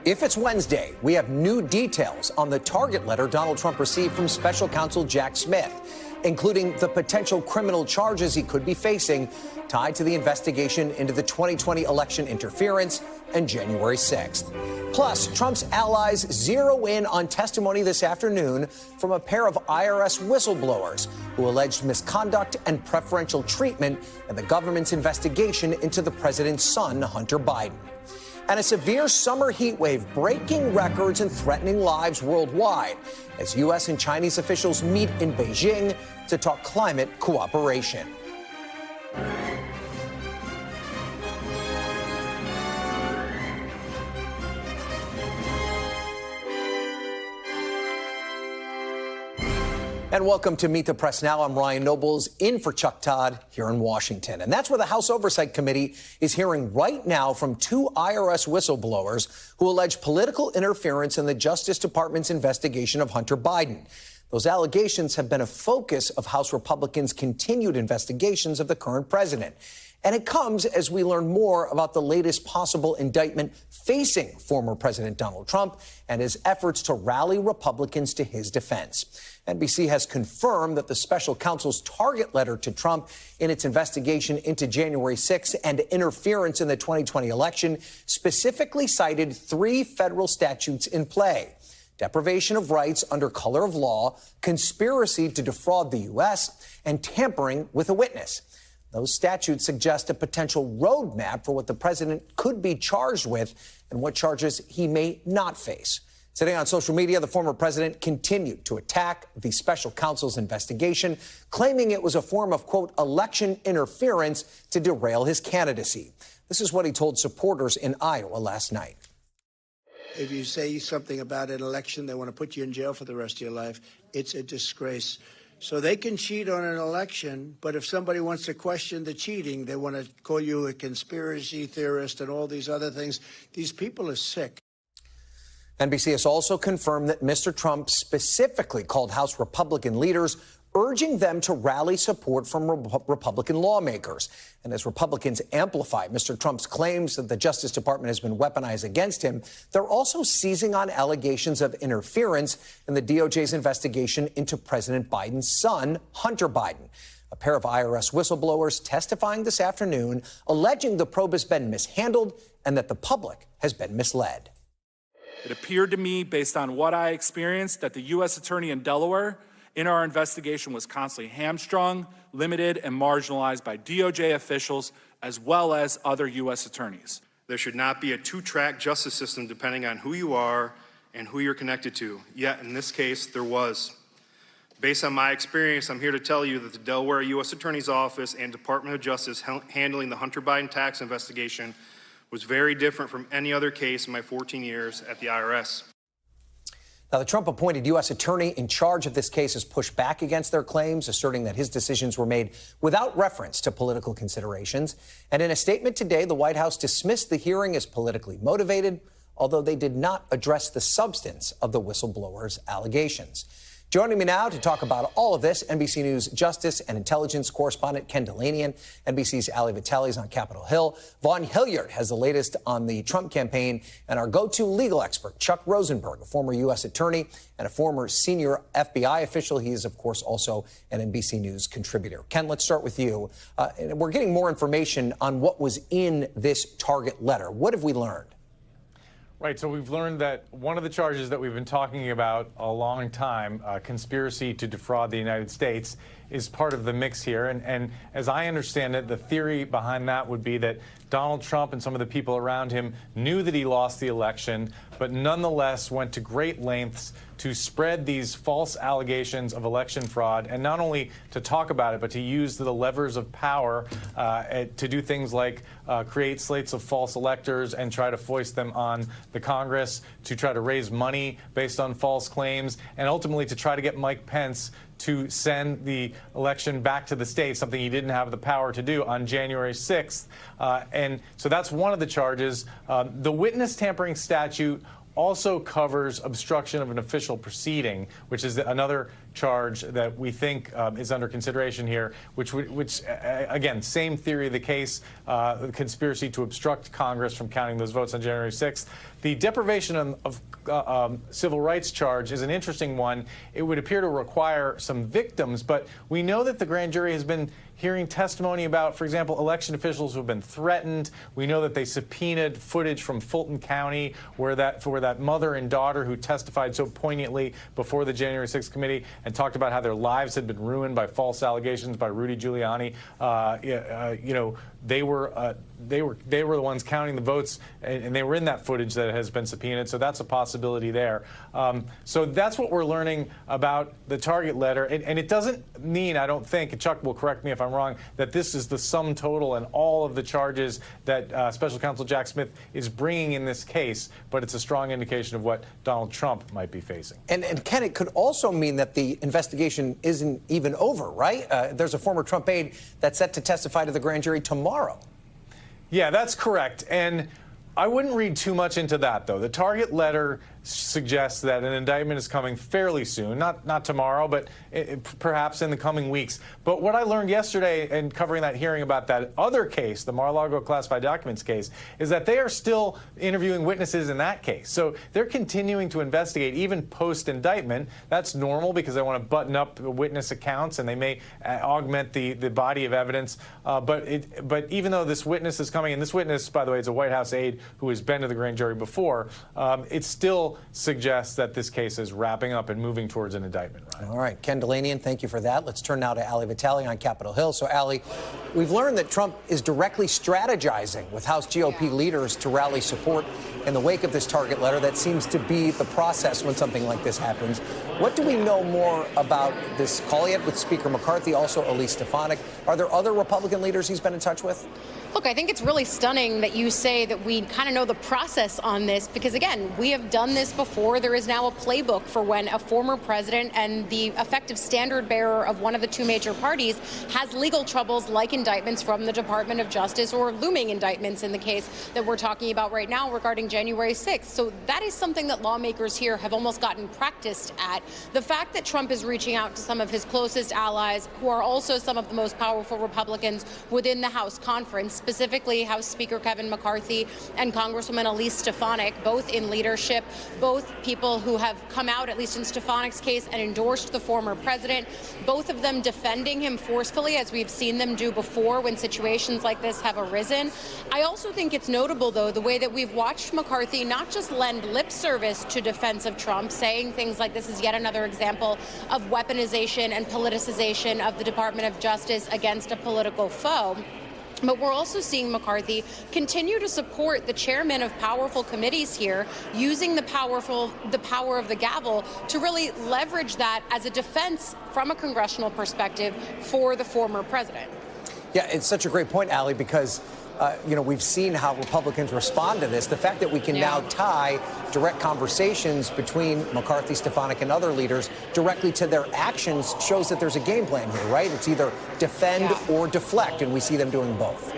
If it's Wednesday, we have new details on the target letter Donald Trump received from special counsel Jack Smith, including the potential criminal charges he could be facing tied to the investigation into the 2020 election interference and January 6th. Plus, Trump's allies zero in on testimony this afternoon from a pair of IRS whistleblowers who alleged misconduct and preferential treatment in the government's investigation into the president's son, Hunter Biden. And a severe summer heat wave breaking records and threatening lives worldwide as U.S. and Chinese officials meet in Beijing to talk climate cooperation. And welcome to Meet the Press Now. I'm Ryan Nobles, in for Chuck Todd here in Washington. And that's where the House Oversight Committee is hearing right now from two IRS whistleblowers who allege political interference in the Justice Department's investigation of Hunter Biden. Those allegations have been a focus of House Republicans' continued investigations of the current president. And it comes as we learn more about the latest possible indictment facing former President Donald Trump and his efforts to rally Republicans to his defense. NBC has confirmed that the special counsel's target letter to Trump in its investigation into January 6th and interference in the 2020 election specifically cited three federal statutes in play: deprivation of rights under color of law, conspiracy to defraud the U.S., and tampering with a witness. Those statutes suggest a potential roadmap for what the president could be charged with and what charges he may not face. Today on social media, the former president continued to attack the special counsel's investigation, claiming it was a form of, quote, election interference to derail his candidacy. This is what he told supporters in Iowa last night. If you say something about an election, they want to put you in jail for the rest of your life. It's a disgrace. So they can cheat on an election, but if somebody wants to question the cheating, they want to call you a conspiracy theorist and all these other things. These people are sick. NBC has also confirmed that Mr. Trump specifically called House Republican leaders, urging them to rally support from Republican lawmakers. And as Republicans amplify Mr. Trump's claims that the Justice Department has been weaponized against him, they're also seizing on allegations of interference in the DOJ's investigation into President Biden's son, Hunter Biden. A pair of IRS whistleblowers testifying this afternoon, alleging the probe has been mishandled and that the public has been misled. It appeared to me, based on what I experienced, that the U.S. attorney in Delaware in our investigation was constantly hamstrung, limited, and marginalized by DOJ officials as well as other U.S. attorneys. There should not be a two-track justice system depending on who you are and who you're connected to. Yet, in this case, there was. Based on my experience, I'm here to tell you that the Delaware U.S. Attorney's Office and Department of Justice handling the Hunter Biden tax investigation was very different from any other case in my 14 years at the IRS. Now, the Trump-appointed U.S. attorney in charge of this case has pushed back against their claims, asserting that his decisions were made without reference to political considerations. And in a statement today, the White House dismissed the hearing as politically motivated, although they did not address the substance of the whistleblower's allegations. Joining me now to talk about all of this, NBC News Justice and Intelligence correspondent Ken Dilanian. NBC's Ali Vitale is on Capitol Hill. Vaughn Hilliard has the latest on the Trump campaign. And our go-to legal expert, Chuck Rosenberg, a former U.S. attorney and a former senior FBI official. He is, of course, also an NBC News contributor. Ken, let's start with you. We're getting more information on what was in this target letter. What have we learned? Right, so we've learned that one of the charges that we've been talking about a long time, conspiracy to defraud the United States, is part of the mix here. And as I understand it, the theory behind that would be that Donald Trump and some of the people around him knew that he lost the election, but nonetheless went to great lengths to spread these false allegations of election fraud, and not only to talk about it, but to use the levers of power to do things like create slates of false electors and try to foist them on the Congress, to try to raise money based on false claims, and ultimately to try to get Mike Pence to send the election back to the states, something he didn't have the power to do on January 6th. And so that's one of the charges. The witness tampering statute also covers obstruction of an official proceeding, which is another charge that we think is under consideration here, which again, same theory of the case, the conspiracy to obstruct Congress from counting those votes on January 6th. The deprivation of civil rights charge is an interesting one. It would appear to require some victims, but we know that the grand jury has been hearing testimony about, for example, election officials who have been threatened. We know that they subpoenaed footage from Fulton County where that mother and daughter who testified so poignantly before the January 6th committee and talked about how their lives had been ruined by false allegations by Rudy Giuliani. You know, they were the ones counting the votes, and they were in that footage that has been subpoenaed. So that's a possibility there. So that's what we're learning about the target letter, and it doesn't mean, I don't think, and Chuck will correct me if I'm wrong, that this is the sum total and all of the charges that Special Counsel Jack Smith is bringing in this case, but it's a strong indication of what Donald Trump might be facing. And Ken, it could also mean that the investigation isn't even over, right? There's a former Trump aide that's set to testify to the grand jury tomorrow. Yeah, that's correct. And I wouldn't read too much into that, though. The target letter suggests that an indictment is coming fairly soon, not tomorrow, but perhaps in the coming weeks. But what I learned yesterday in covering that hearing about that other case, the Mar-a-Lago classified documents case, is that they are still interviewing witnesses in that case. So they're continuing to investigate even post-indictment. That's normal because they want to button up witness accounts and they may augment the body of evidence. But even though this witness is coming, and this witness, by the way, is a White House aide who has been to the grand jury before, it still suggests that this case is wrapping up and moving towards an indictment. Ryan. All right, Ken Delanian, thank you for that. Let's turn now to Ali Vitale on Capitol Hill. So, Ali, we've learned that Trump is directly strategizing with House GOP leaders to rally support in the wake of this target letter. That seems to be the process when something like this happens. What do we know more about this call yet with Speaker McCarthy, also Elise Stefanik? Are there other Republican leaders he's been in touch with? Look, I think it's really stunning that you say that we kind of know the process on this because, again, we have done this before. There is now a playbook for when a former president and the effective standard bearer of one of the two major parties has legal troubles like indictments from the Department of Justice or looming indictments in the case that we're talking about right now regarding January 6th. So that is something that lawmakers here have almost gotten practiced at. The fact that Trump is reaching out to some of his closest allies, who are also some of the most powerful Republicans within the House conference, specifically House Speaker Kevin McCarthy and Congresswoman Elise Stefanik, both in leadership, both people who have come out, at least in Stefanik's case, and endorsed the former president, both of them defending him forcefully, as we've seen them do before when situations like this have arisen. I also think it's notable, though, the way that we've watched McCarthy not just lend lip service to defense of Trump, saying things like this is yet another example of weaponization and politicization of the Department of Justice against a political foe. But we're also seeing McCarthy continue to support the chairman of powerful committees here, using the power of the gavel to really leverage that as a defense from a congressional perspective for the former president. Yeah, it's such a great point, Ali, because you know, we've seen how Republicans respond to this. The fact that we can now tie direct conversations between McCarthy, Stefanik, and other leaders directly to their actions shows that there's a game plan here, right? It's either defend or deflect, and we see them doing both.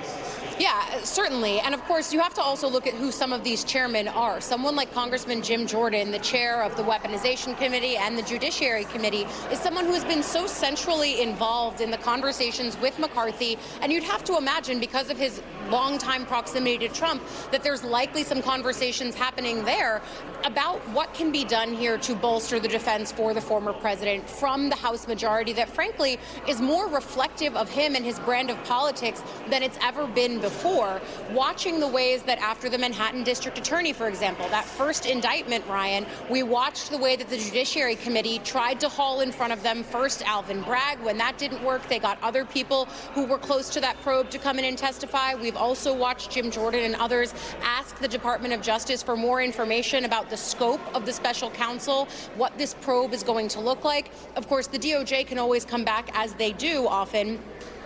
Yeah, certainly. And of course, you have to also look at who some of these chairmen are. Someone like Congressman Jim Jordan, the chair of the Weaponization Committee and the Judiciary Committee, is someone who has been so centrally involved in the conversations with McCarthy. And you'd have to imagine, because of his longtime proximity to Trump, that there's likely some conversations happening there about what can be done here to bolster the defense for the former president from the House majority that, frankly, is more reflective of him and his brand of politics than it's ever been before. Watching the ways that after the Manhattan District Attorney, for example, that first indictment, Ryan, we watched the way that the Judiciary Committee tried to haul in front of them first Alvin Bragg. When that didn't work, they got other people who were close to that probe to come in and testify. We've also watched Jim Jordan and others ask the Department of Justice for more information about the scope of the special counsel, what this probe is going to look like. Of course, the DOJ can always come back, as they do often,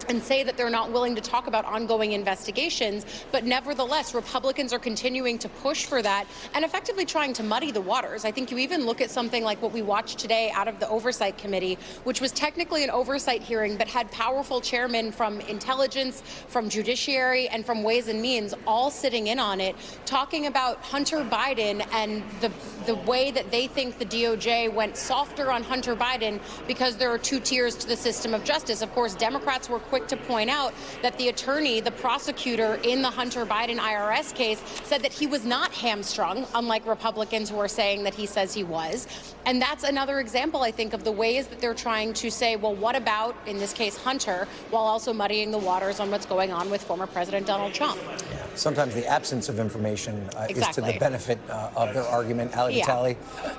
and say that they're not willing to talk about ongoing investigations, but nevertheless, Republicans are continuing to push for that and effectively trying to muddy the waters. I think you even look at something like what we watched today out of the Oversight Committee, which was technically an oversight hearing, but had powerful chairmen from Intelligence, from Judiciary, and from Ways and Means all sitting in on it, talking about Hunter Biden and the way that they think the DOJ went softer on Hunter Biden because there are two tiers to the system of justice. Of course, Democrats were quick to point out that the attorney, the prosecutor in the Hunter Biden IRS case, said that he was not hamstrung, unlike Republicans who are saying that he says he was. And that's another example, I think, of the ways that they're trying to say, well, what about, in this case, Hunter, while also muddying the waters on what's going on with former President Donald Trump. Yeah. Sometimes the absence of information is to the benefit of their argument. Ali Vitale,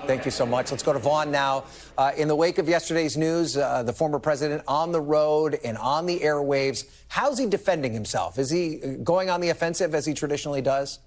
thank you so much. Let's go to Vaughn now. In the wake of yesterday's news, the former president on the road and on the airwaves, how's he defending himself? Is he going on the offensive as he traditionally does?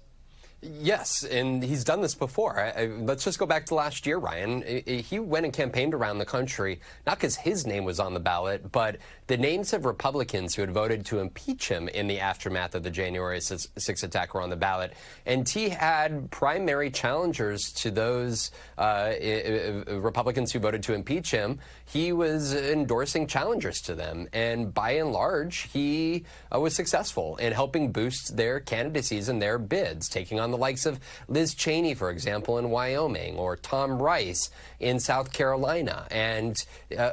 Yes, and he's done this before. Let's just go back to last year, Ryan. He went and campaigned around the country, not because his name was on the ballot, but the names of Republicans who had voted to impeach him in the aftermath of the January 6 attack were on the ballot. And he had primary challengers to those Republicans who voted to impeach him. He was endorsing challengers to them. And by and large, he was successful in helping boost their candidacies and their bids, taking on the likes of Liz Cheney, for example, in Wyoming, or Tom Rice in South Carolina. And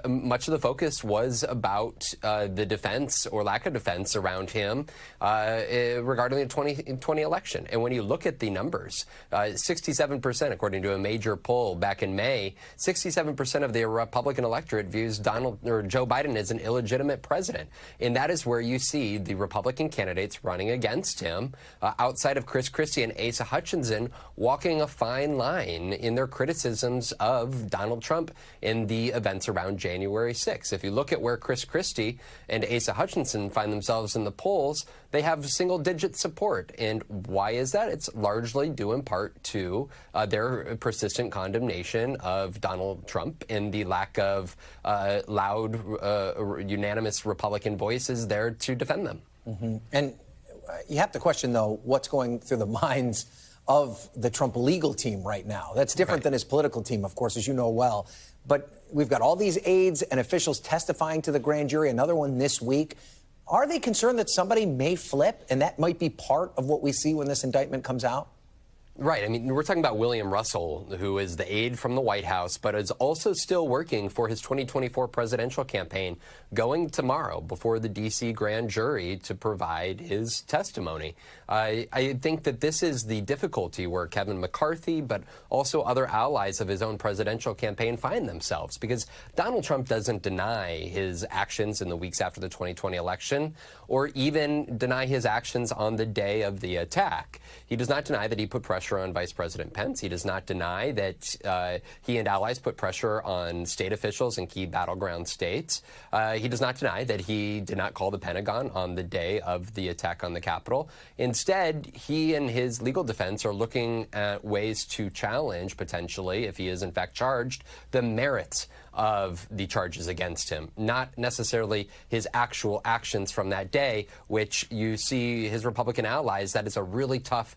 much of the focus was about the defense or lack of defense around him regarding the 2020 election. And when you look at the numbers, 67%, according to a major poll back in May, 67% of the Republican electorate views Joe Biden as an illegitimate president. And that is where you see the Republican candidates running against him, outside of Chris Christie and Asa Hutchinson, walking a fine line in their criticisms of Donald Trump in the events around January 6th. If you look at where Chris Christie and Asa Hutchinson find themselves in the polls, they have single-digit support. And why is that? It's largely due in part to their persistent condemnation of Donald Trump and the lack of loud, unanimous Republican voices there to defend them. Mm-hmm. And you have to question, though, what's going through the minds of the Trump legal team right now. That's different than his political team, of course, as you know well. But we've got all these aides and officials testifying to the grand jury, another one this week. Are they concerned that somebody may flip, and that might be part of what we see when this indictment comes out? Right. I mean, we're talking about William Russell, who is the aide from the White House, but is also still working for his 2024 presidential campaign, going tomorrow before the D.C. grand jury to provide his testimony. I think that this is the difficulty where Kevin McCarthy, but also other allies of his own presidential campaign find themselves, because Donald Trump doesn't deny his actions in the weeks after the 2020 election, or even deny his actions on the day of the attack. He does not deny that he put pressure on Vice President Pence. He does not deny that he and allies put pressure on state officials in key battleground states. He does not deny that he did not call the Pentagon on the day of the attack on the Capitol. Instead, he and his legal defense are looking at ways to challenge, potentially, if he is in fact charged, the merits of the charges against him, not necessarily his actual actions from that day, which you see his Republican allies, that is a really tough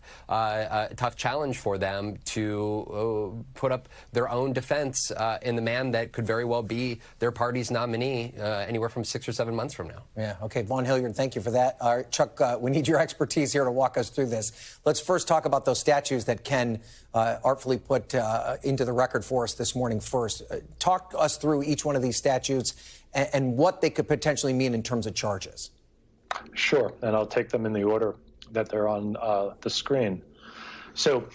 challenge for them to put up their own defense in the man that could very well be their party's nominee anywhere from 6 or 7 months from now. Yeah, okay, Vaughn Hilliard, thank you for that. Chuck, we need your expertise here to walk us through this. Let's first talk about those statutes that Ken artfully put into the record for us this morning first. Talk us through each one of these statutes and what they could potentially mean in terms of charges. Sure, and I'll take them in the order that they're on the screen. So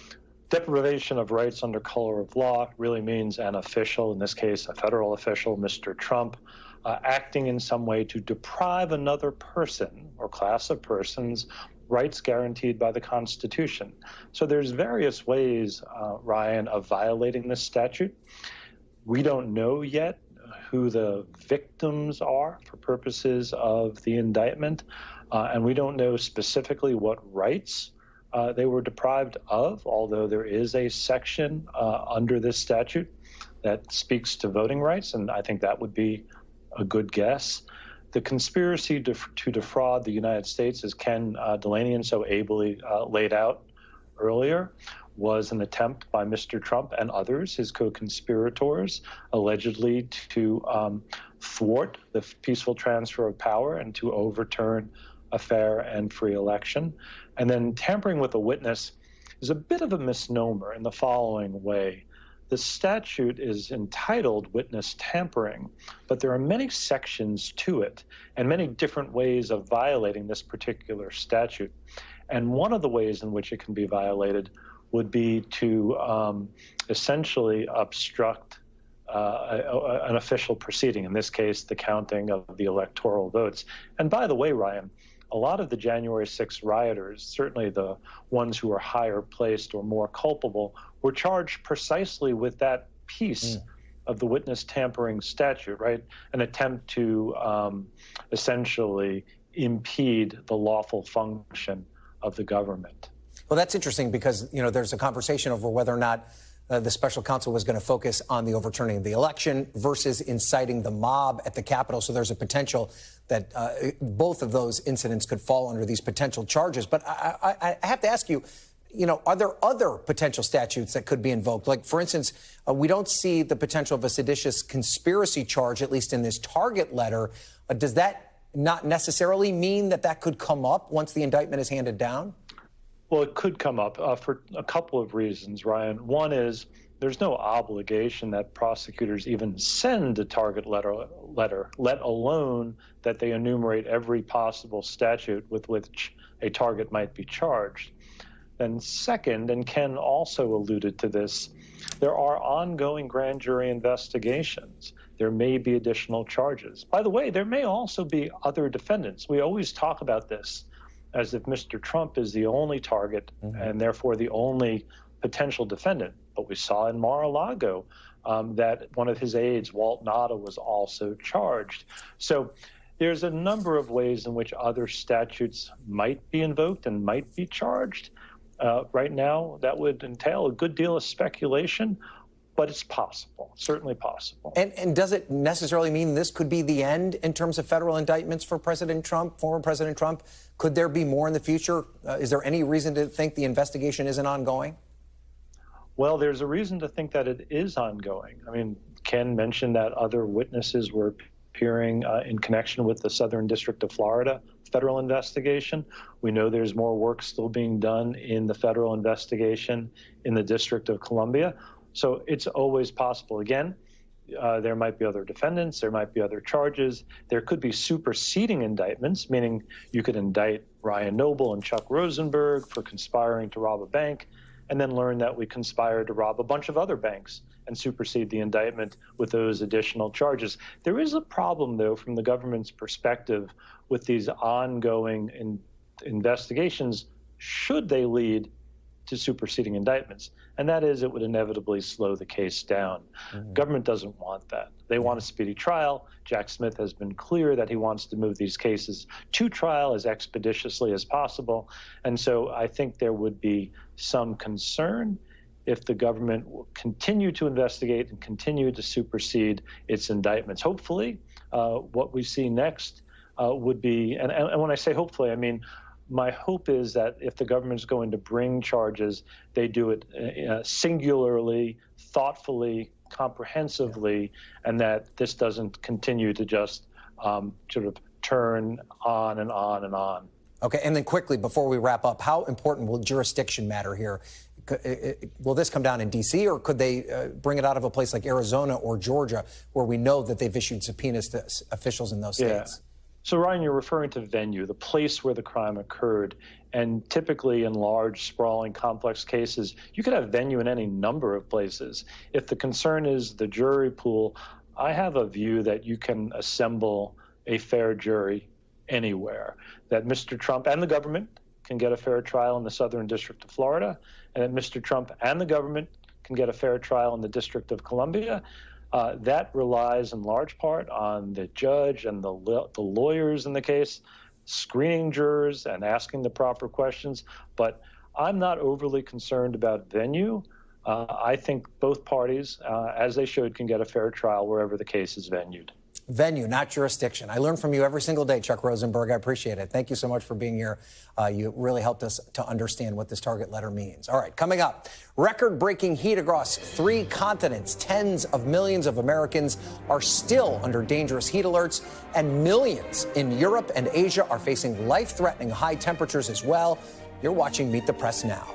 deprivation of rights under color of law really means an official, in this case a federal official, Mr. Trump, acting in some way to deprive another person or class of persons rights guaranteed by the Constitution. So there's various ways, Ryan, of violating this statute. We don't know yet who the victims are for purposes of the indictment, and we don't know specifically what rights they were deprived of, although there is a section under this statute that speaks to voting rights, and I think that would be a good guess. The conspiracy to defraud the United States, as Ken Delanian so ably laid out earlier, was an attempt by Mr. Trump and others, his co-conspirators, allegedly to thwart the peaceful transfer of power and to overturn a fair and free election. And then tampering with a witness is a bit of a misnomer in the following way. The statute is entitled witness tampering, but there are many sections to it and many different ways of violating this particular statute. And one of the ways in which it can be violated would be to essentially obstruct an official proceeding, in this case, the counting of the electoral votes. And by the way, Ryan, a lot of the January 6th rioters, certainly the ones who are higher placed or more culpable, were charged precisely with that piece of the witness tampering statute, right? An attempt to essentially impede the lawful function of the government. Well, that's interesting because, you know, there's a conversation over whether or not the special counsel was going to focus on the overturning of the election versus inciting the mob at the Capitol. So there's a potential that both of those incidents could fall under these potential charges. But I have to ask you, you know, are there other potential statutes that could be invoked? Like, for instance, we don't see the potential of a seditious conspiracy charge, at least in this target letter. Does that not necessarily mean that that could come up once the indictment is handed down? Well, it could come up for a couple of reasons, Ryan. One is there's no obligation that prosecutors even send a target letter, let alone that they enumerate every possible statute with which a target might be charged. Then second, and Ken also alluded to this, there are ongoing grand jury investigations. There may be additional charges. By the way, there may also be other defendants. We always talk about this as if Mr. Trump is the only target and therefore the only potential defendant. But we saw in Mar-a-Lago that one of his aides, Walt Nauta, was also charged. So there's a number of ways in which other statutes might be invoked and might be charged. Right now, that would entail a good deal of speculation, but it's possible, certainly possible. And does it necessarily mean this could be the end in terms of federal indictments for President Trump, former President Trump? Could there be more in the future? Is there any reason to think the investigation isn't ongoing? Well, there's a reason to think that it is ongoing. I mean, Ken mentioned that other witnesses were appearing in connection with the Southern District of Florida federal investigation. We know there's more work still being done in the federal investigation in the District of Columbia. So it's always possible. Again, there might be other defendants, there might be other charges. There could be superseding indictments, meaning you could indict Ryan Noble and Chuck Rosenberg for conspiring to rob a bank, and then learn that we conspired to rob a bunch of other banks and supersede the indictment with those additional charges. There is a problem, though, from the government's perspective with these ongoing investigations, should they lead to superseding indictments. And that is, it would inevitably slow the case down. Government doesn't want that. They want a speedy trial. Jack Smith has been clear that he wants to move these cases to trial as expeditiously as possible. And so I think there would be some concern if the government will continue to investigate and continue to supersede its indictments. Hopefully, what we see next would be, and when I say hopefully, I mean, my hope is that if the government is going to bring charges, they do it singularly, thoughtfully, comprehensively, and that this doesn't continue to just sort of turn on and on and on. Okay, and then quickly, before we wrap up, how important will jurisdiction matter here? Will this come down in D.C., or could they bring it out of a place like Arizona or Georgia, where we know that they've issued subpoenas to officials in those states? So, Ryan, you're referring to venue, the place where the crime occurred. And typically in large, sprawling, complex cases, you could have venue in any number of places. If the concern is the jury pool, I have a view that you can assemble a fair jury anywhere, that Mr. Trump and the government can get a fair trial in the Southern District of Florida, and that Mr. Trump and the government can get a fair trial in the District of Columbia. That relies in large part on the judge and the lawyers in the case, screening jurors and asking the proper questions. But I'm not overly concerned about venue. I think both parties, as they should, can get a fair trial wherever the case is venued. venue, not jurisdiction. I learn from you every single day, Chuck Rosenberg. I appreciate it. Thank you so much for being here. You really helped us to understand what this target letter means. All right, coming up, record-breaking heat across 3 continents. Tens of millions of Americans are still under dangerous heat alerts, and millions in Europe and Asia are facing life-threatening high temperatures as well. You're watching Meet the Press now.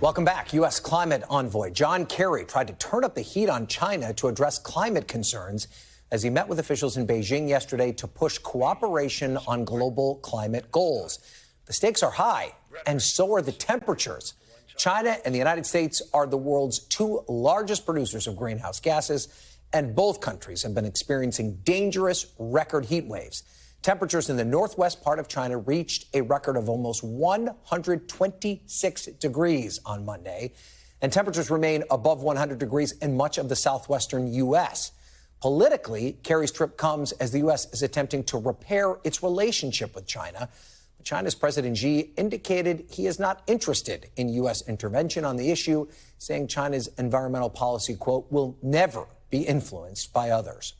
Welcome back. U.S. climate envoy John Kerry tried to turn up the heat on China to address climate concerns as he met with officials in Beijing yesterday to push cooperation on global climate goals. The stakes are high, and so are the temperatures. China and the United States are the world's 2 largest producers of greenhouse gases, and both countries have been experiencing dangerous record heat waves. Temperatures in the northwest part of China reached a record of almost 126 degrees on Monday, and temperatures remain above 100 degrees in much of the southwestern U.S. Politically, Kerry's trip comes as the U.S. is attempting to repair its relationship with China. China's President Xi indicated he is not interested in U.S. intervention on the issue, saying China's environmental policy, quote, will never be influenced by others.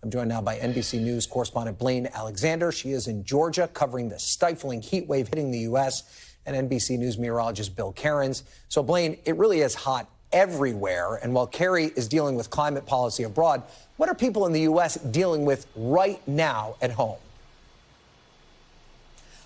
I'm joined now by NBC News correspondent Blaine Alexander. She is in Georgia covering the stifling heat wave hitting the U.S., and NBC News meteorologist Bill Cairns. So, Blaine, it really is hot everywhere. And while Kerry is dealing with climate policy abroad, what are people in the U.S. dealing with right now at home?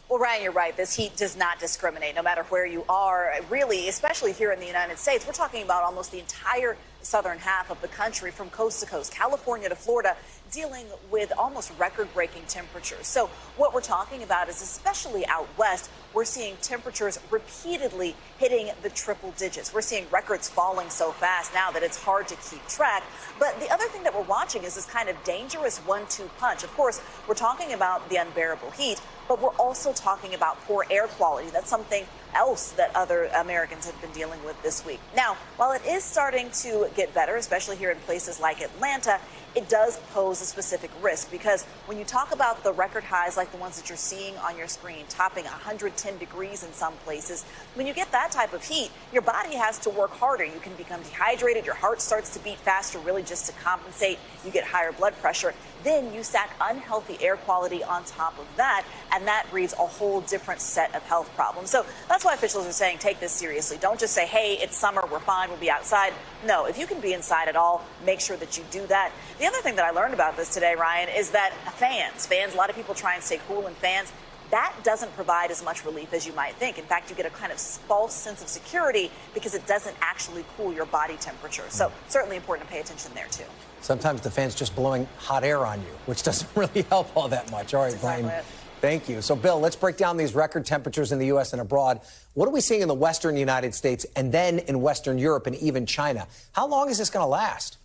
Well, Ryan, you're right. This heat does not discriminate, no matter where you are. Really, especially here in the United States, we're talking about almost the entire southern half of the country, from coast to coast, California to Florida, dealing with almost record-breaking temperatures. So what we're talking about is, especially out west, we're seeing temperatures repeatedly hitting the triple digits. We're seeing records falling so fast now that it's hard to keep track. But the other thing that we're watching is this kind of dangerous 1-2 punch. Of course, we're talking about the unbearable heat, but we're also talking about poor air quality. That's something else that other Americans have been dealing with this week. Now, while it is starting to get better, especially here in places like Atlanta, it does pose a specific risk, because when you talk about the record highs like the ones that you're seeing on your screen, topping 110 degrees in some places, when you get that type of heat, your body has to work harder. You can become dehydrated, your heart starts to beat faster, really just to compensate. You get higher blood pressure. Then you stack unhealthy air quality on top of that, and that breeds a whole different set of health problems. So that's why officials are saying take this seriously. Don't just say, hey, it's summer, we're fine, we'll be outside. No, if you can be inside at all, make sure that you do that. The other thing that I learned about this today, Ryan, is that fans, a lot of people try and stay cool in fans. That doesn't provide as much relief as you might think. In fact, you get a kind of false sense of security because it doesn't actually cool your body temperature. So certainly important to pay attention there, too. Sometimes the fan's just blowing hot air on you, which doesn't really help all that much. All right, Blaine, thank you. So, Bill, let's break down these record temperatures in the U.S. and abroad. What are we seeing in the western United States and then in Western Europe and even China? How long is this going to last?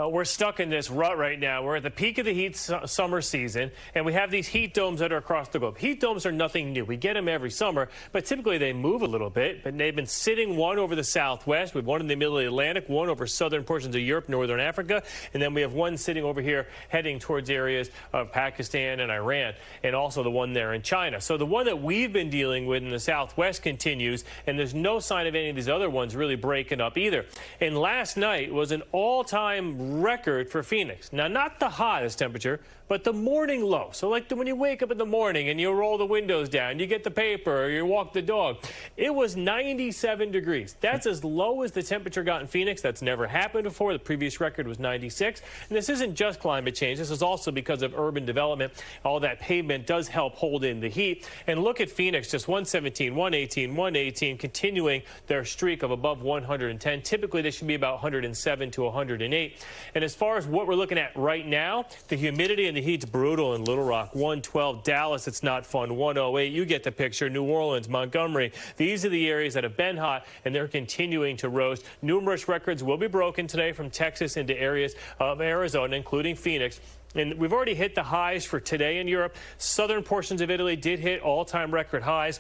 We're stuck in this rut right now. We're at the peak of the heat summer season, and we have these heat domes that are across the globe. Heat domes are nothing new. We get them every summer, but typically they move a little bit. But they've been sitting one over the southwest. We have one in the middle of the Atlantic, one over southern portions of Europe, northern Africa, and then we have one sitting over here heading towards areas of Pakistan and Iran, and also the one there in China. So the one that we've been dealing with in the southwest continues, and there's no sign of any of these other ones really breaking up either. And last night was an all-time record for Phoenix. Now, not the hottest temperature, but the morning low. So like when you wake up in the morning and you roll the windows down, you get the paper, or you walk the dog, it was 97 degrees. That's as low as the temperature got in Phoenix. That's never happened before. The previous record was 96. And this isn't just climate change. This is also because of urban development. All that pavement does help hold in the heat. And look at Phoenix, just 117, 118, 118, continuing their streak of above 110. Typically, they should be about 107 to 108. And as far as what we're looking at right now, the humidity and the heat's brutal in Little Rock. 112. Dallas, it's not fun. 108. You get the picture. New Orleans, Montgomery. These are the areas that have been hot, and they're continuing to roast. Numerous records will be broken today from Texas into areas of Arizona, including Phoenix. And we've already hit the highs for today in Europe. Southern portions of Italy did hit all-time record highs.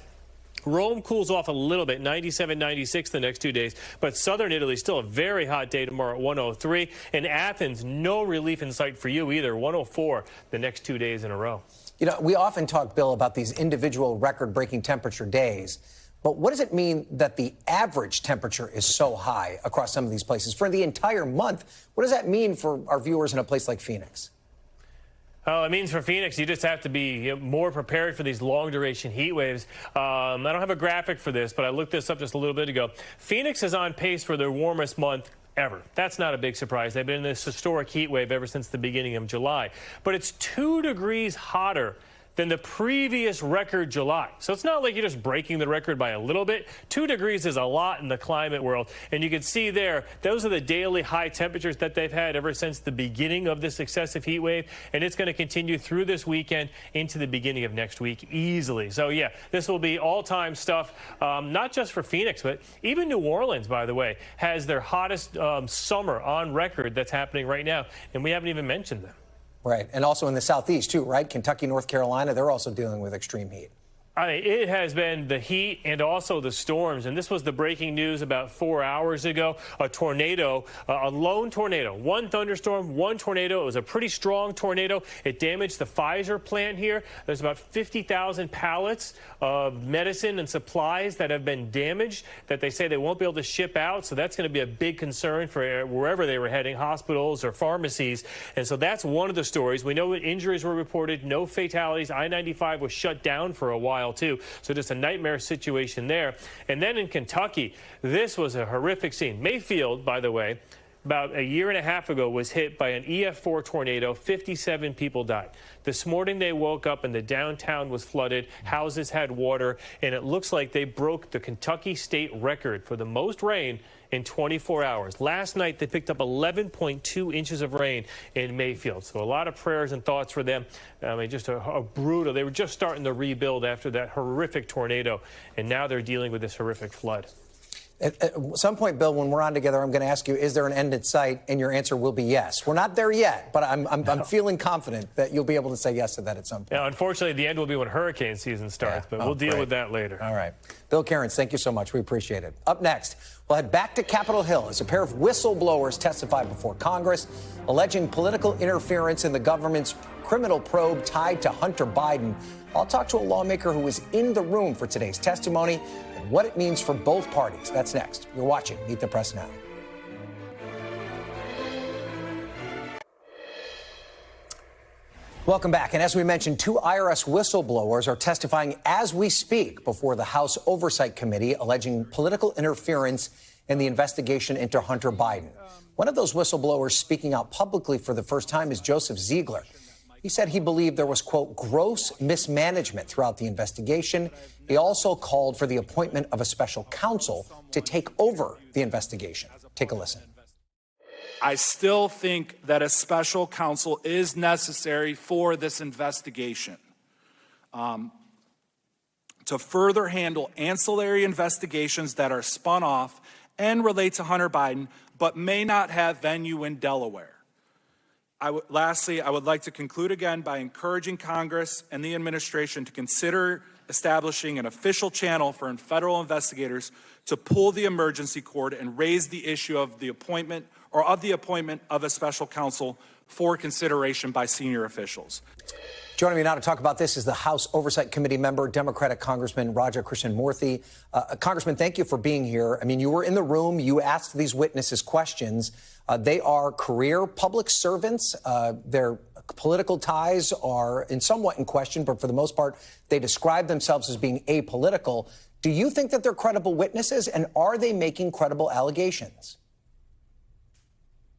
Rome cools off a little bit, 97, 96 the next 2 days. But southern Italy, still a very hot day tomorrow at 103. And Athens, no relief in sight for you either, 104 the next 2 days in a row. You know, we often talk, Bill, about these individual record-breaking temperature days. But what does it mean that the average temperature is so high across some of these places for the entire month? What does that mean for our viewers in a place like Phoenix? Oh, it means for Phoenix, you just have to be more prepared for these long-duration heat waves. I don't have a graphic for this, but I looked this up just a little bit ago. Phoenix is on pace for their warmest month ever. That's not a big surprise. They've been in this historic heat wave ever since the beginning of July. But it's 2 degrees hotter than the previous record July. So it's not like you're just breaking the record by a little bit. 2 degrees is a lot in the climate world. And you can see there, those are the daily high temperatures that they've had ever since the beginning of this excessive heat wave. And it's going to continue through this weekend into the beginning of next week easily. So, yeah, this will be all-time stuff, not just for Phoenix, but even New Orleans, by the way, has their hottest summer on record that's happening right now. And we haven't even mentioned them. Right. And also in the southeast, too, right? Kentucky, North Carolina, they're also dealing with extreme heat. It has been the heat and also the storms. And this was the breaking news about 4 hours ago. A tornado, a lone tornado, one thunderstorm, one tornado. It was a pretty strong tornado. It damaged the Pfizer plant here. There's about 50,000 pallets of medicine and supplies that have been damaged that they say they won't be able to ship out. So that's going to be a big concern for wherever they were heading, hospitals or pharmacies. And so that's one of the stories. We know injuries were reported, no fatalities. I-95 was shut down for a while too. So just a nightmare situation there. And then in Kentucky, this was a horrific scene. Mayfield, by the way, about a year and a half ago was hit by an EF4 tornado. 57 people died. This morning they woke up and the downtown was flooded. Houses had water, and it looks like they broke the Kentucky state record for the most rain in 24 hours. Last night, they picked up 11.2 inches of rain in Mayfield. So a lot of prayers and thoughts for them. I mean, just a brutal. They were just starting to rebuild after that horrific tornado, and now they're dealing with this horrific flood. At some point, Bill, when we're on together, I'm going to ask you, is there an end in sight? And your answer will be yes. We're not there yet, but I'm feeling confident that you'll be able to say yes to that at some point. Yeah, unfortunately, the end will be when hurricane season starts, but we'll deal with that later. All right. Bill Cairns, thank you so much. We appreciate it. Up next, we'll head back to Capitol Hill as a pair of whistleblowers testify before Congress, alleging political interference in the government's criminal probe tied to Hunter Biden. I'll talk to a lawmaker who was in the room for today's testimony and what it means for both parties. That's next. You're watching Meet the Press Now. Welcome back. And as we mentioned, 2 IRS whistleblowers are testifying as we speak before the House Oversight Committee, alleging political interference in the investigation into Hunter Biden. One of those whistleblowers speaking out publicly for the first time is Joseph Ziegler. He said he believed there was, quote, gross mismanagement throughout the investigation. He also called for the appointment of a special counsel to take over the investigation. Take a listen. I still think that a special counsel is necessary for this investigation to further handle ancillary investigations that are spun off and relate to Hunter Biden, but may not have venue in Delaware. Lastly, I would like to conclude again by encouraging Congress and the administration to consider establishing an official channel for federal investigators to pull the emergency cord and raise the issue of the appointment of a special counsel for consideration by senior officials. Joining me now to talk about this is the House Oversight Committee member, Democratic Congressman Raja Krishnamoorthi. Congressman, thank you for being here. I mean, you were in the room. You asked these witnesses questions. They are career public servants. Their political ties are somewhat in question, but for the most part, they describe themselves as being apolitical. Do you think that they're credible witnesses, and are they making credible allegations?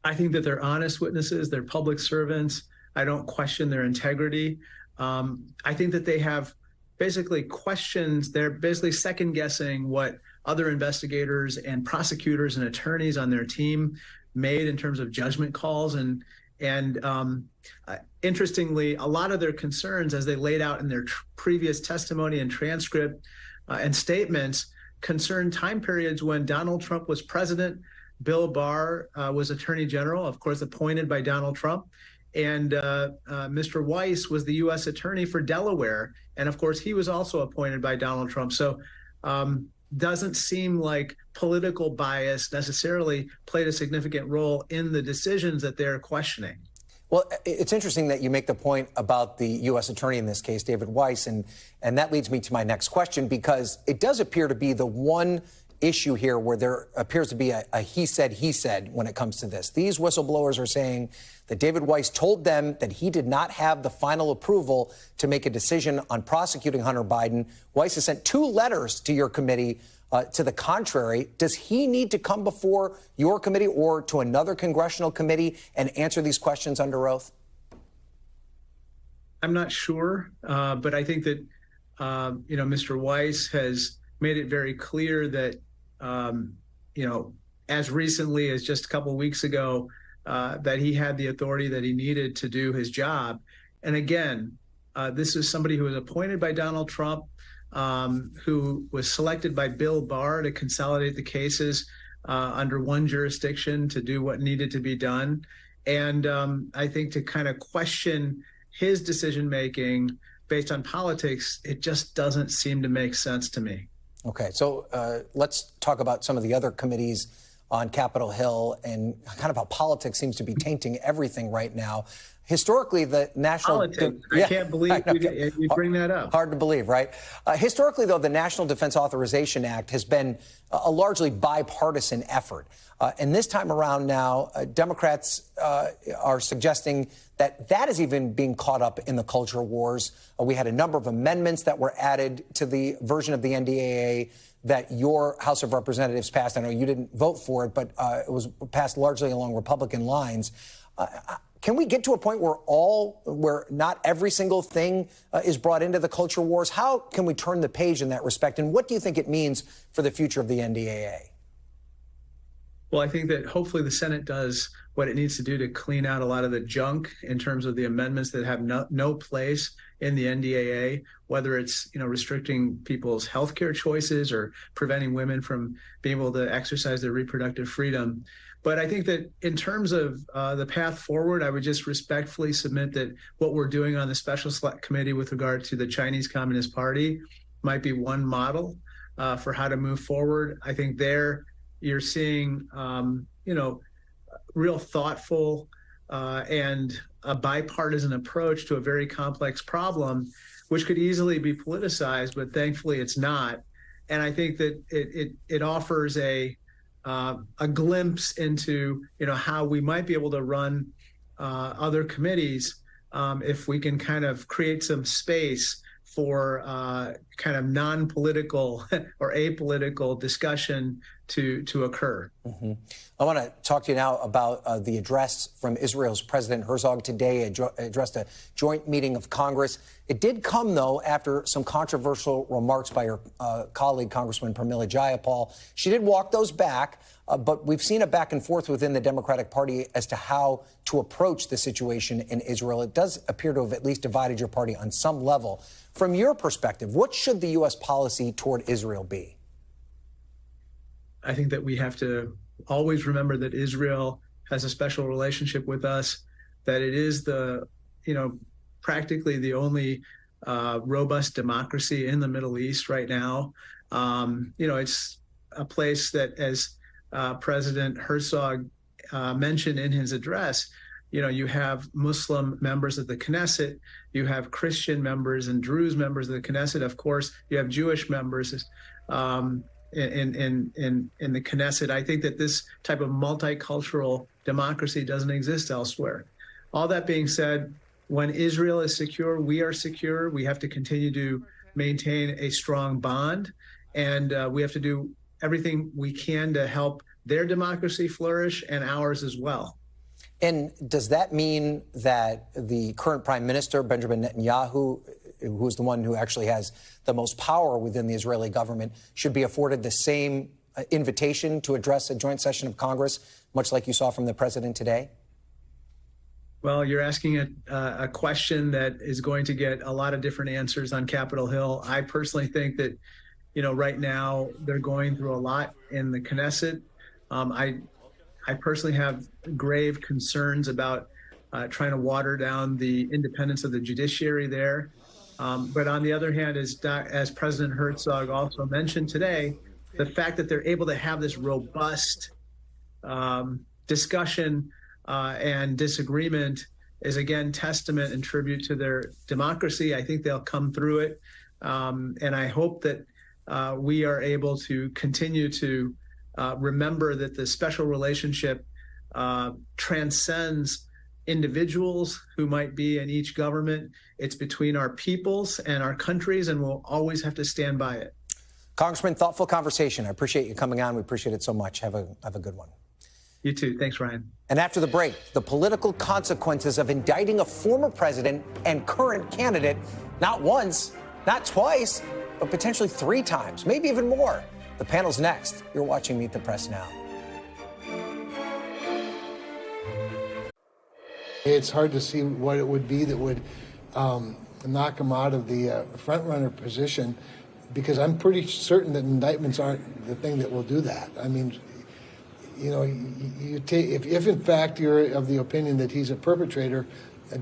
I think that they're honest witnesses. They're public servants. I don't question their integrity. I think that they have basically questions. They're basically second guessing what other investigators and prosecutors and attorneys on their team made in terms of judgment calls. And interestingly, a lot of their concerns, as they laid out in their previous testimony and transcript and statements, concern time periods when Donald Trump was president, Bill Barr was attorney general, of course, appointed by Donald Trump. And Mr. Weiss was the U.S. attorney for Delaware. And of course, he was also appointed by Donald Trump. So doesn't seem like political bias necessarily played a significant role in the decisions that they're questioning. Well, it's interesting that you make the point about the U.S. attorney in this case, David Weiss, and that leads me to my next question, because it does appear to be the one issue here where there appears to be a he said when it comes to this. These whistleblowers are saying that David Weiss told them that he did not have the final approval to make a decision on prosecuting Hunter Biden. Weiss has sent 2 letters to your committee to the contrary. Does he need to come before your committee or to another congressional committee and answer these questions under oath? I'm not sure, but I think that, Mr. Weiss has made it very clear that, as recently as just a couple of weeks ago, that he had the authority that he needed to do his job. And again, this is somebody who was appointed by Donald Trump, who was selected by Bill Barr to consolidate the cases under one jurisdiction to do what needed to be done. And I think to kind of question his decision-making based on politics, it just doesn't seem to make sense to me. Okay, so let's talk about some of the other committees on Capitol Hill and kind of how politics seems to be tainting everything right now. Historically, the national... Politics. I can't believe you bring that up. Hard to believe, right? Historically, though, the National Defense Authorization Act has been a largely bipartisan effort. And this time around now, Democrats are suggesting that is even being caught up in the culture wars. We had a number of amendments that were added to the version of the NDAA that your House of Representatives passed. I know you didn't vote for it, but it was passed largely along Republican lines. Can we get to a point where not every single thing is brought into the culture wars? How can we turn the page in that respect? And what do you think it means for the future of the NDAA? Well, I think that hopefully the Senate does what it needs to do to clean out a lot of the junk in terms of the amendments that have no place in the NDAA, whether it's restricting people's health care choices or preventing women from being able to exercise their reproductive freedom. But I think that in terms of the path forward, I would just respectfully submit that what we're doing on the Special Select Committee with regard to the Chinese Communist Party might be one model for how to move forward. I think there you're seeing, real thoughtful and a bipartisan approach to a very complex problem, which could easily be politicized, but thankfully it's not. And I think that it offers a glimpse into how we might be able to run other committees if we can kind of create some space for kind of non-political or apolitical discussion to occur. Mm-hmm. I want to talk to you now about the address from Israel's President Herzog today, addressed a joint meeting of Congress. It did come, though, after some controversial remarks by her colleague, Congresswoman Pramila Jayapal. She did walk those back, but we've seen a back and forth within the Democratic Party as to how to approach the situation in Israel. It does appear to have at least divided your party on some level. From your perspective, what should the U.S. policy toward Israel be? I think that we have to always remember that Israel has a special relationship with us, that it is practically the only robust democracy in the Middle East right now. It's a place that, as President Herzog mentioned in his address, you have Muslim members of the Knesset, you have Christian members and Druze members of the Knesset. Of course, you have Jewish members in the Knesset. I think that this type of multicultural democracy doesn't exist elsewhere. All that being said, when Israel is secure, we are secure. We have to continue to maintain a strong bond, and we have to do everything we can to help their democracy flourish and ours as well. And does that mean that the current Prime Minister, Benjamin Netanyahu, who's the one who actually has the most power within the Israeli government, should be afforded the same invitation to address a joint session of Congress, much like you saw from the president today? Well, you're asking a question that is going to get a lot of different answers on Capitol Hill. I personally think that, right now they're going through a lot in the Knesset. I personally have grave concerns about trying to water down the independence of the judiciary there. But on the other hand, as President Herzog also mentioned today, the fact that they're able to have this robust discussion and disagreement is again testament and tribute to their democracy. I think they'll come through it, and I hope that we are able to continue to remember that the special relationship transcends individuals who might be in each government. It's between our peoples and our countries, and we'll always have to stand by it. Congressman, thoughtful conversation. I appreciate you coming on. We appreciate it so much. Have a good one. You too. Thanks, Ryan. And after the break, the political consequences of indicting a former president and current candidate not once, not twice, but potentially 3 times, maybe even more. The panel's next. You're watching Meet the Press Now. It's hard to see what it would be that would knock him out of the front-runner position, because I'm pretty certain that indictments aren't the thing that will do that. I mean, you know, if in fact you're of the opinion that he's a perpetrator,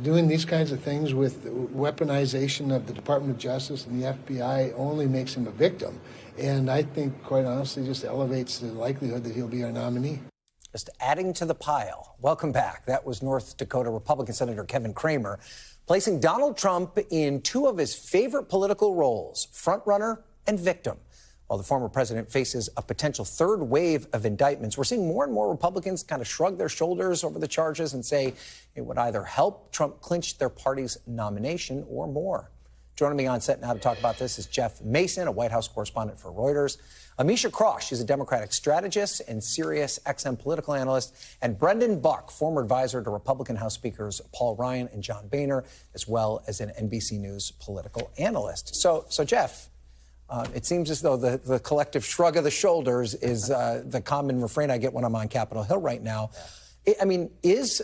doing these kinds of things with weaponization of the Department of Justice and the FBI only makes him a victim. And I think, quite honestly, just elevates the likelihood that he'll be our nominee. Just adding to the pile. Welcome back. That was North Dakota Republican Senator Kevin Cramer placing Donald Trump in 2 of his favorite political roles, frontrunner and victim. While the former president faces a potential 3rd wave of indictments, we're seeing more and more Republicans kind of shrug their shoulders over the charges and say it would either help Trump clinch their party's nomination or more. Joining me on set now to talk about this is Jeff Mason, a White House correspondent for Reuters. Amisha Krosh, she's a Democratic strategist and Sirius XM political analyst. And Brendan Buck, former advisor to Republican House Speakers Paul Ryan and John Boehner, as well as an NBC News political analyst. So Jeff, it seems as though the collective shrug of the shoulders is the common refrain I get when I'm on Capitol Hill right now. I mean, is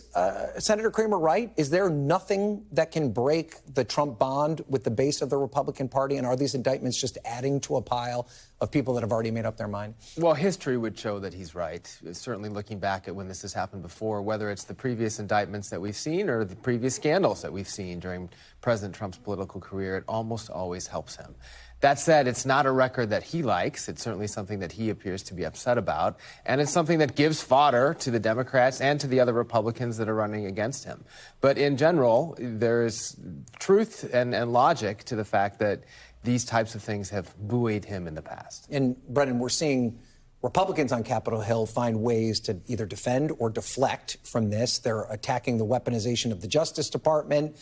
Senator Cramer right? Is there nothing that can break the Trump bond with the base of the Republican Party? And are these indictments just adding to a pile of people that have already made up their mind? Well, history would show that he's right. Certainly looking back at when this has happened before, whether it's the previous indictments that we've seen or the previous scandals that we've seen during President Trump's political career, it almost always helps him. That said, it's not a record that he likes. It's certainly something that he appears to be upset about. And it's something that gives fodder to the Democrats and to the other Republicans that are running against him. But in general, there is truth and logic to the fact that these types of things have buoyed him in the past. And Brendan, we're seeing Republicans on Capitol Hill find ways to either defend or deflect from this. They're attacking the weaponization of the Justice Department.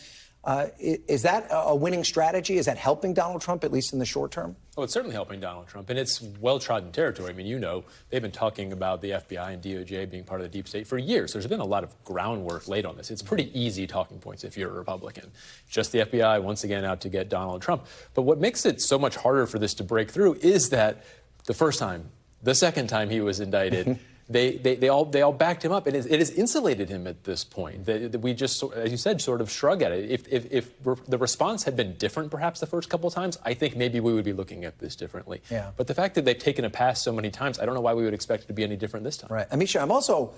Is that a winning strategy? Is that helping Donald Trump, at least in the short term? Oh, it's certainly helping Donald Trump, and it's well-trodden territory. I mean, you know, they've been talking about the FBI and DOJ being part of the deep state for years. There's been a lot of groundwork laid on this. It's pretty easy talking points if you're a Republican. Just the FBI, once again, out to get Donald Trump. But what makes it so much harder for this to break through is that the first time, the second time he was indicted, They all backed him up, and it has insulated him at this point. We just, as you said, sort of shrug at it. If the response had been different, perhaps the first couple of times, I think maybe we would be looking at this differently. Yeah. But the fact that they've taken a pass so many times, I don't know why we would expect it to be any different this time. Right, Amisha, I'm also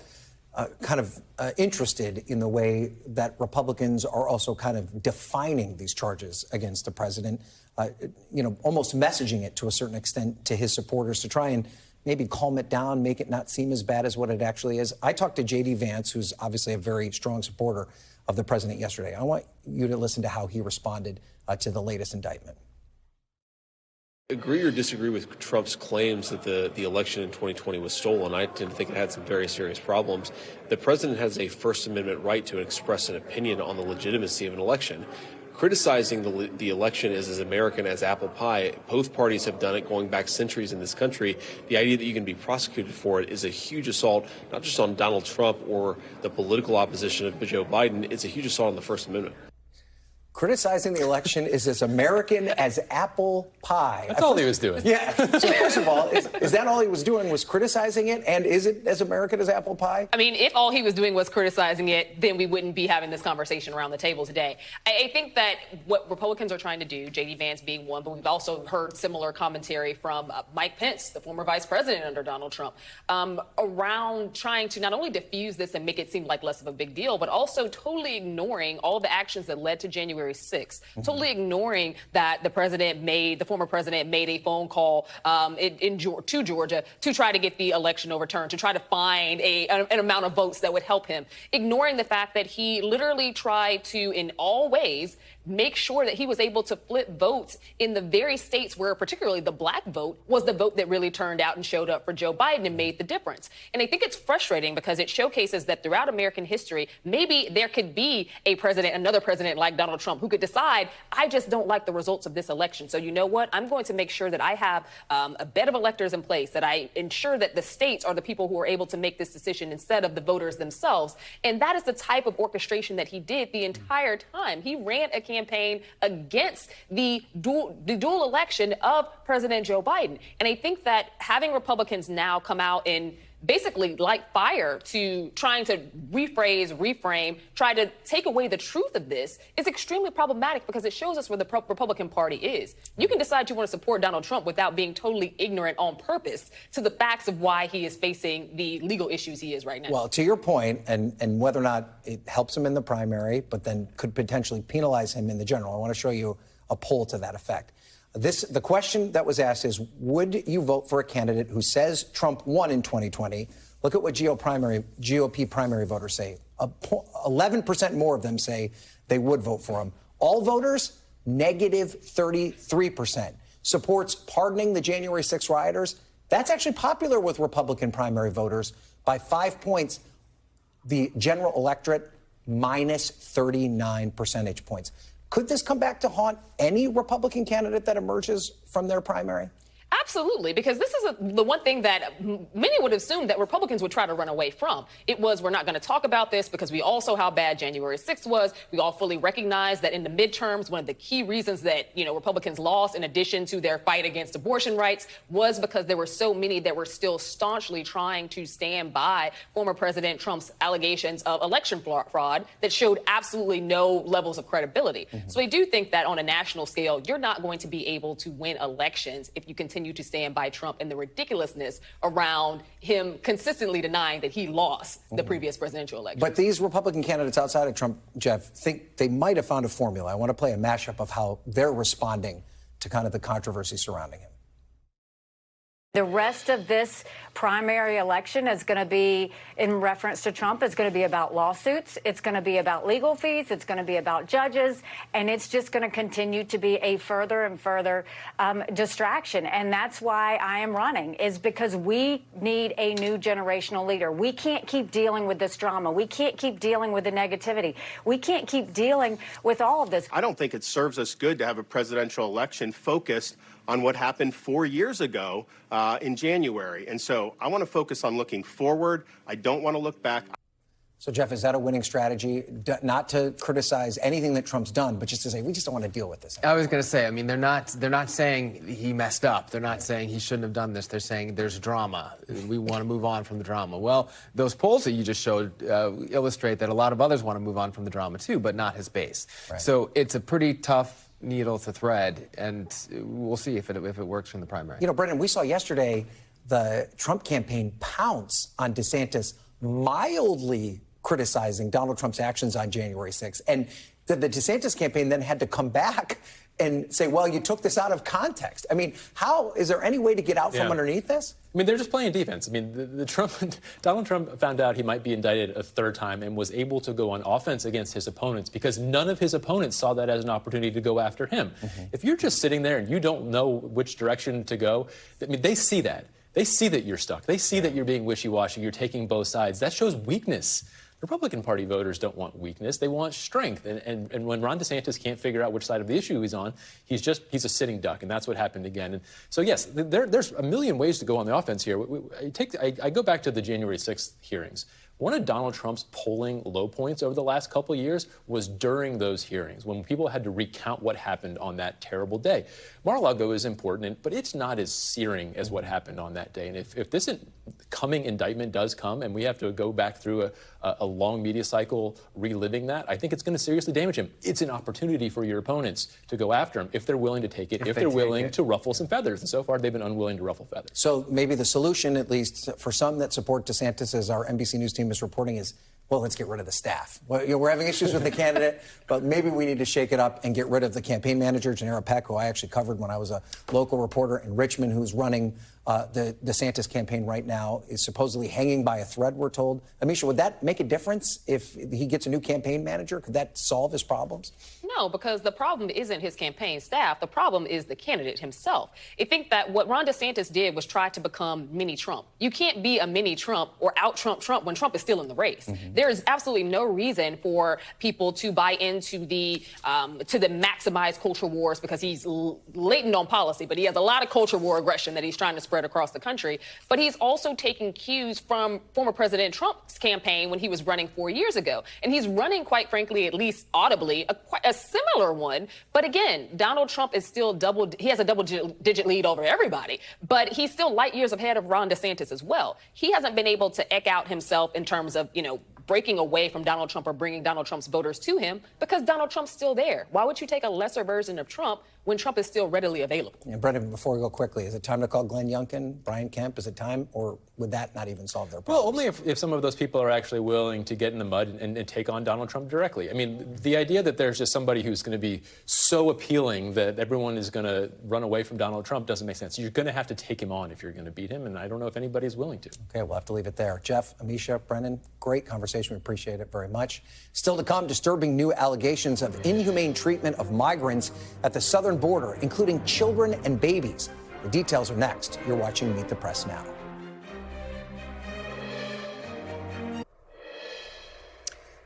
kind of interested in the way that Republicans are also kind of defining these charges against the president. You know, almost messaging it to a certain extent to his supporters to try and maybe calm it down, make it not seem as bad as what it actually is. I talked to J.D. Vance, who's obviously a very strong supporter of the president yesterday. I want you to listen to how he responded to the latest indictment. Agree or disagree with Trump's claims that the election in 2020 was stolen? I tend to think it had some very serious problems. The president has a First Amendment right to express an opinion on the legitimacy of an election. Criticizing the election is as American as apple pie. Both parties have done it going back centuries in this country. The idea that you can be prosecuted for it is a huge assault, not just on Donald Trump or the political opposition of Joe Biden. It's a huge assault on the First Amendment. Criticizing the election is as American as apple pie. That's all he was doing. Yeah. So first of all, is that all he was doing was criticizing it? And is it as American as apple pie? I mean, if all he was doing was criticizing it, then we wouldn't be having this conversation around the table today. I think that what Republicans are trying to do, J.D. Vance being one, but we've also heard similar commentary from Mike Pence, the former vice president under Donald Trump, around trying to not only diffuse this and make it seem like less of a big deal, but also totally ignoring all the actions that led to January January 6th, totally ignoring that the former president made a phone call to Georgia to try to get the election overturned, to try to find an amount of votes that would help him, ignoring the fact that he literally tried to, in all ways, make sure that he was able to flip votes in the very states where particularly the black vote was the vote that really turned out and showed up for Joe Biden and made the difference. And I think it's frustrating because it showcases that throughout American history, maybe there could be another president like Donald Trump who could decide, I just don't like the results of this election. So you know what? I'm going to make sure that I have a bed of electors in place, that I ensure that the states are the people who are able to make this decision instead of the voters themselves. And that is the type of orchestration that he did the entire time. He ran a campaign against the dual election of President Joe Biden. And I think that having Republicans now come out and basically light fire to trying to reframe, try to take away the truth of this is extremely problematic because it shows us where the Republican Party is. You can decide you want to support Donald Trump without being totally ignorant on purpose to the facts of why he is facing the legal issues he is right now. Well, to your point, and whether or not it helps him in the primary, but then could potentially penalize him in the general, I want to show you a poll to that effect. The question that was asked is, would you vote for a candidate who says Trump won in 2020? Look at what GOP primary voters say. 11% more of them say they would vote for him. All voters, negative 33%. Supports pardoning the January 6 rioters. That's actually popular with Republican primary voters by 5 points. The general electorate, minus 39 percentage points. Could this come back to haunt any Republican candidate that emerges from their primary? Absolutely, because this is the one thing that many would assume that Republicans would try to run away from. It was, we're not going to talk about this because we all saw how bad January 6th was. We all fully recognize that in the midterms, one of the key reasons that, Republicans lost, in addition to their fight against abortion rights, was because there were so many that were still staunchly trying to stand by former President Trump's allegations of election fraud that showed absolutely no levels of credibility. So I do think that on a national scale, you're not going to be able to win elections if you continue to stand by Trump and the ridiculousness around him consistently denying that he lost the previous presidential election. But these Republican candidates outside of Trump, Jeff, think they might have found a formula. I want to play a mashup of how they're responding to kind of the controversy surrounding him. The rest of this primary election is going to be, in reference to Trump, it's going to be about lawsuits. It's going to be about legal fees. It's going to be about judges. And it's just going to continue to be a further and further distraction. And that's why I am running, is because we need a new generational leader. We can't keep dealing with this drama. We can't keep dealing with the negativity. We can't keep dealing with all of this. I don't think it serves us good to have a presidential election focused on what happened 4 years ago in January. And so I want to focus on looking forward. I don't want to look back. So, Jeff, is that a winning strategy? Not to criticize anything that Trump's done, but just to say, we just don't want to deal with this. I was going to say, I mean, they're not saying he messed up. They're not saying he shouldn't have done this. They're saying there's drama. We want to move on from the drama. Well, those polls that you just showed illustrate that a lot of others want to move on from the drama, too, but not his base. Right. So it's a pretty tough needle to thread, and we'll see if it works from the primary. Brendan, we saw yesterday the Trump campaign pounce on DeSantis, mildly criticizing Donald Trump's actions on January 6th. And the DeSantis campaign then had to come back and say, well, you took this out of context. I mean, is there any way to get out from underneath this? I mean, they're just playing defense. I mean, Donald Trump found out he might be indicted a third time and was able to go on offense against his opponents because none of his opponents saw that as an opportunity to go after him. If you're just sitting there and you don't know which direction to go, I mean, they see that. They see that you're stuck. They see that you're being wishy-washy. You're taking both sides. That shows weakness. Republican Party voters don't want weakness. They want strength. And when Ron DeSantis can't figure out which side of the issue he's on, he's a sitting duck. And that's what happened again. And so, yes, there's a million ways to go on the offense here. I go back to the January 6th hearings. One of Donald Trump's polling low points over the last couple of years was during those hearings, when people had to recount what happened on that terrible day. Mar-a-Lago is important, but it's not as searing as what happened on that day. And if this coming indictment does come and we have to go back through a long media cycle reliving that, I think it's going to seriously damage him. It's an opportunity for your opponents to go after him if they're willing to take it, if they're willing to ruffle some feathers. And so far, they've been unwilling to ruffle feathers. So maybe the solution, at least for some that support DeSantis, as our NBC News team is reporting, is well, let's get rid of the staff. Well, we're having issues with the candidate, but maybe we need to shake it up and get rid of the campaign manager, Janera Peck, who I actually covered when I was a local reporter in Richmond, who's running the DeSantis campaign right now, is supposedly hanging by a thread, we're told. Amisha, would that make a difference if he gets a new campaign manager? Could that solve his problems? No, because the problem isn't his campaign staff. The problem is the candidate himself. I think that what Ron DeSantis did was try to become mini Trump. You can't be a mini Trump or out Trump when Trump is still in the race. There is absolutely no reason for people to buy into the maximized culture wars because he's latent on policy, but he has a lot of culture war aggression that he's trying to spread across the country. But he's also taking cues from former President Trump's campaign when he was running 4 years ago. And he's running, quite frankly, at least audibly, a similar one. But again, Donald Trump is still he has a double-digit lead over everybody, but he's still light years ahead of Ron DeSantis as well. He hasn't been able to eke out himself in terms of, breaking away from Donald Trump or bringing Donald Trump's voters to him because Donald Trump's still there. Why would you take a lesser version of Trump when Trump is still readily available? And Brendan, before we go quickly, is it time to call Glenn Youngkin, Brian Kemp? Is it time, or would that not even solve their problem? Well, only if some of those people are actually willing to get in the mud and take on Donald Trump directly. I mean, the idea that there's just somebody who's going to be so appealing that everyone is going to run away from Donald Trump doesn't make sense. You're going to have to take him on if you're going to beat him, and I don't know if anybody's willing to. Okay, we'll have to leave it there. Jeff, Amisha, Brendan, great conversation. We appreciate it very much. Still to come, disturbing new allegations of inhumane treatment of migrants at the southern border, including children and babies. The details are next. You're watching Meet the Press Now.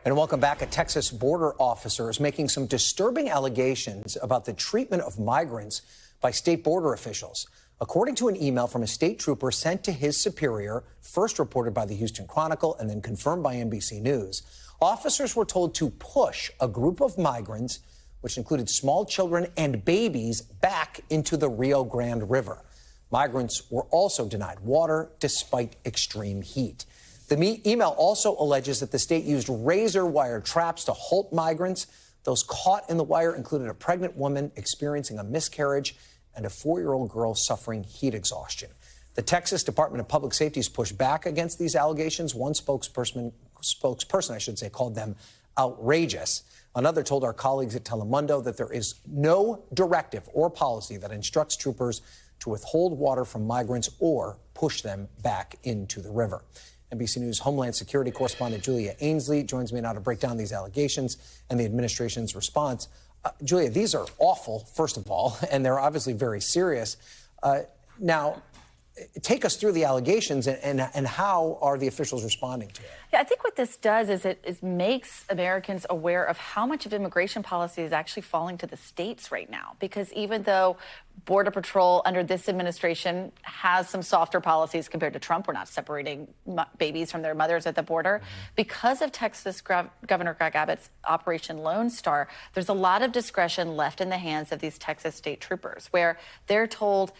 And welcome back. A Texas border officer is making some disturbing allegations about the treatment of migrants by state border officials. According to an email from a state trooper sent to his superior, first reported by the Houston Chronicle and then confirmed by NBC News, officers were told to push a group of migrants, which included small children and babies, back into the Rio Grande River. Migrants were also denied water despite extreme heat. The email also alleges that the state used razor wire traps to halt migrants. Those caught in the wire included a pregnant woman experiencing a miscarriage and a 4-year-old girl suffering heat exhaustion. The Texas Department of Public Safety's pushed back against these allegations. One spokesperson, called them outrageous. Another told our colleagues at Telemundo that there is no directive or policy that instructs troopers to withhold water from migrants or push them back into the river. NBC News Homeland Security correspondent Julia Ainsley joins me now to break down these allegations and the administration's response. Julia, these are awful, first of all, and they're obviously very serious. Now, take us through the allegations and how are the officials responding to it? Yeah, I think what this does is it makes Americans aware of how much of immigration policy is actually falling to the states right now. Because even though Border Patrol under this administration has some softer policies compared to Trump, we're not separating babies from their mothers at the border. Because of Texas Governor Greg Abbott's Operation Lone Star, there's a lot of discretion left in the hands of these Texas state troopers, where they're told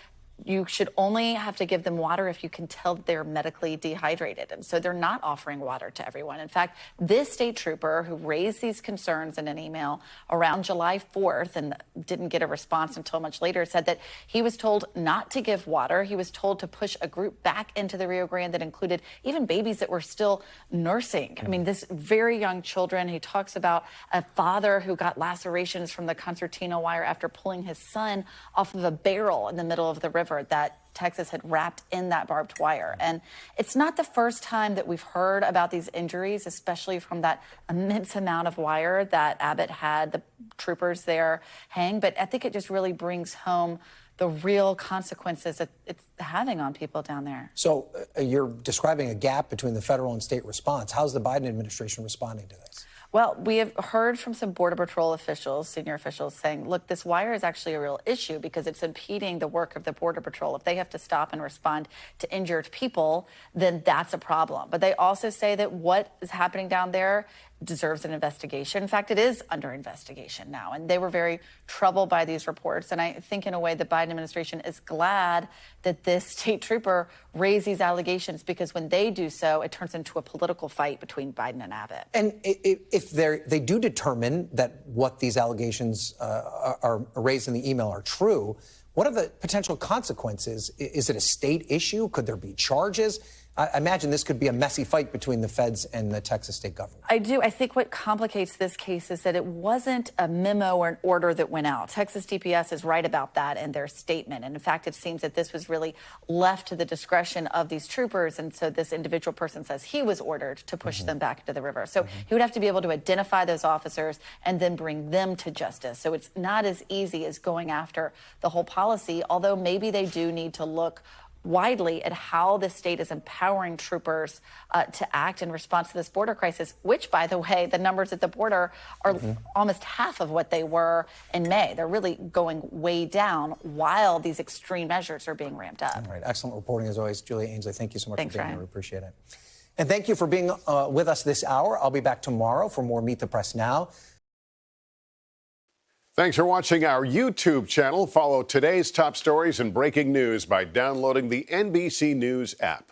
you should only have to give them water if you can tell that they're medically dehydrated. And so they're not offering water to everyone. In fact, this state trooper who raised these concerns in an email around July 4th and didn't get a response until much later said that he was told not to give water. He was told to push a group back into the Rio Grande that included even babies that were still nursing. I mean, this very young children. He talks about a father who got lacerations from the concertina wire after pulling his son off of a barrel in the middle of the river that Texas had wrapped in that barbed wire. And it's not the first time that we've heard about these injuries, especially from that immense amount of wire that Abbott had the troopers there hang. But I think it just really brings home the real consequences that it's having on people down there. So you're describing a gap between the federal and state response. How's the Biden administration responding to this? Well, we have heard from some Border Patrol officials, senior officials, saying, look, this wire is actually a real issue because it's impeding the work of the Border Patrol. If they have to stop and respond to injured people, then that's a problem. But they also say that what is happening down there deserves an investigation. In fact, it is under investigation now. And they were very troubled by these reports. And I think in a way the Biden administration is glad that this state trooper raised these allegations, because when they do so, it turns into a political fight between Biden and Abbott. And if they do determine that what these allegations are raised in the email are true, what are the potential consequences? Is it a state issue? Could there be charges? I imagine this could be a messy fight between the feds and the Texas state government. I do. I think what complicates this case is that it wasn't a memo or an order that went out. Texas DPS is right about that in their statement. And in fact, it seems that this was really left to the discretion of these troopers. And so this individual person says he was ordered to push them back into the river. So he would have to be able to identify those officers and then bring them to justice. So it's not as easy as going after the whole policy, although maybe they do need to look widely at how the state is empowering troopers to act in response to this border crisis, which, by the way, the numbers at the border are almost half of what they were in May. They're really going way down while these extreme measures are being ramped up. All right. Excellent reporting as always. Julia Ainsley, thank you so much Thanks, for being Ryan. here. We appreciate it. And thank you for being with us this hour. I'll be back tomorrow for more Meet the Press Now. Thanks for watching our YouTube channel. Follow today's top stories and breaking news by downloading the NBC News app.